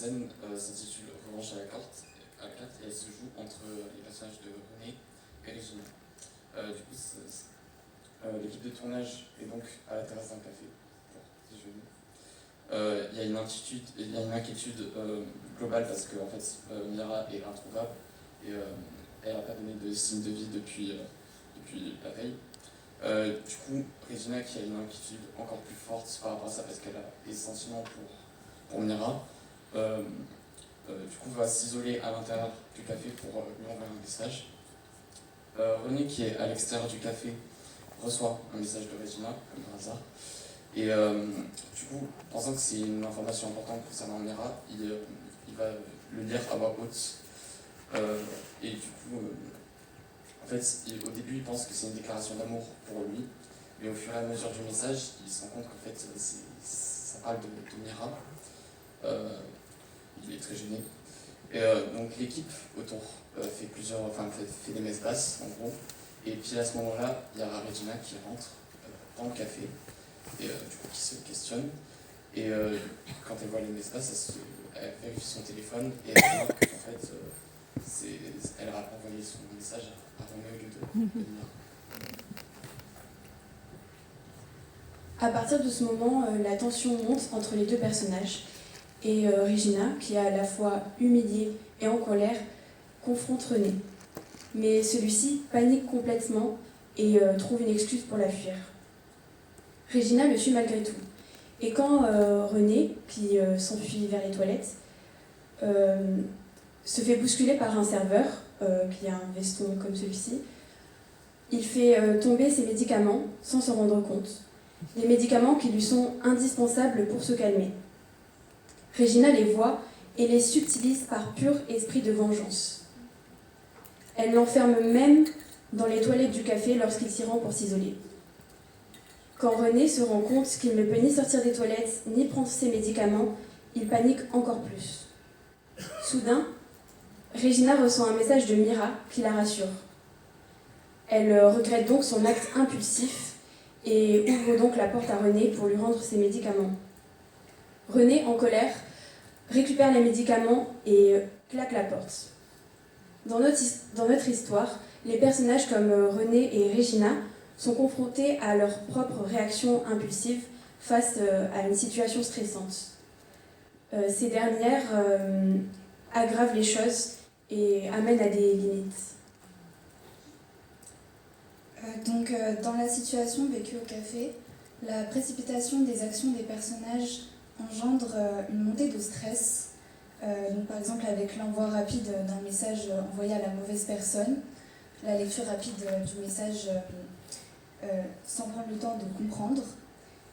scène s'intitule Revanche à la carte et elle se joue entre les personnages de René et Regina. Du coup, l'équipe de tournage est donc à la terrasse d'un café pour déjeuner. Il y a une inquiétude globale parce que en fait, Mira est introuvable et elle n'a pas donné de signe de vie depuis la veille. Du coup, Regina, qui a une inquiétude encore plus forte par rapport à ça parce qu'elle a des sentiments pour Mira, du coup va s'isoler à l'intérieur du café pour lui envoyer un message. René, qui est à l'extérieur du café, reçoit un message de Regina, comme par hasard. Et du coup, pensant que c'est une information importante concernant Mira, il va le lire à voix haute. Et du coup, en fait, au début, il pense que c'est une déclaration d'amour pour lui, mais au fur et à mesure du message, il se rend compte qu'en fait, ça parle de Mira. Il est très gêné. Et donc l'équipe autour fait des messes basses, en gros. Et puis à ce moment-là, il y a Regina qui rentre dans le café et du coup qui se questionne. Et quand elle voit les messes basses, elle vérifie son téléphone et elle voit qu'en fait, elle a envoyé son message à René au lieu de Mira. À partir de ce moment, la tension monte entre les deux personnages. Et Regina, qui est à la fois humiliée et en colère, confronte René. Mais celui-ci panique complètement et trouve une excuse pour la fuir. Regina le suit malgré tout. Et quand René, qui s'enfuit vers les toilettes, se fait bousculer par un serveur, qui a un veston comme celui-ci, il fait tomber ses médicaments sans s'en rendre compte. Des médicaments qui lui sont indispensables pour se calmer. Regina les voit et les subtilise par pur esprit de vengeance. Elle l'enferme même dans les toilettes du café lorsqu'il s'y rend pour s'isoler. Quand René se rend compte qu'il ne peut ni sortir des toilettes ni prendre ses médicaments, il panique encore plus. Soudain, Regina reçoit un message de Mira qui la rassure. Elle regrette donc son acte impulsif et ouvre donc la porte à René pour lui rendre ses médicaments. René, en colère, récupère les médicaments et claque la porte. Dans notre histoire, les personnages comme René et Regina sont confrontés à leur propre réaction impulsive face à une situation stressante. Ces dernières aggravent les choses et amènent à des limites. Dans la situation vécue au café, la précipitation des actions des personnages engendre une montée de stress, par exemple avec l'envoi rapide d'un message envoyé à la mauvaise personne, la lecture rapide du message sans prendre le temps de comprendre.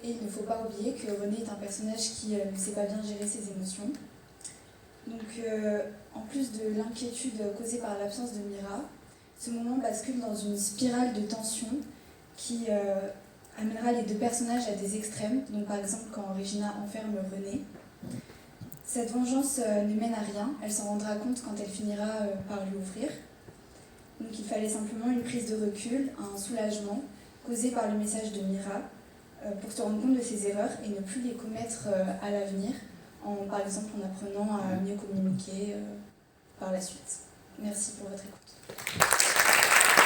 Et il ne faut pas oublier que René est un personnage qui ne sait pas bien gérer ses émotions. En plus de l'inquiétude causée par l'absence de Mira, ce moment bascule dans une spirale de tension qui amènera les deux personnages à des extrêmes, donc par exemple quand Regina enferme René. Cette vengeance ne mène à rien, elle s'en rendra compte quand elle finira par lui ouvrir. Donc il fallait simplement une prise de recul, un soulagement causé par le message de Mira pour se rendre compte de ses erreurs et ne plus les commettre à l'avenir, par exemple en apprenant à mieux communiquer par la suite. Merci pour votre écoute.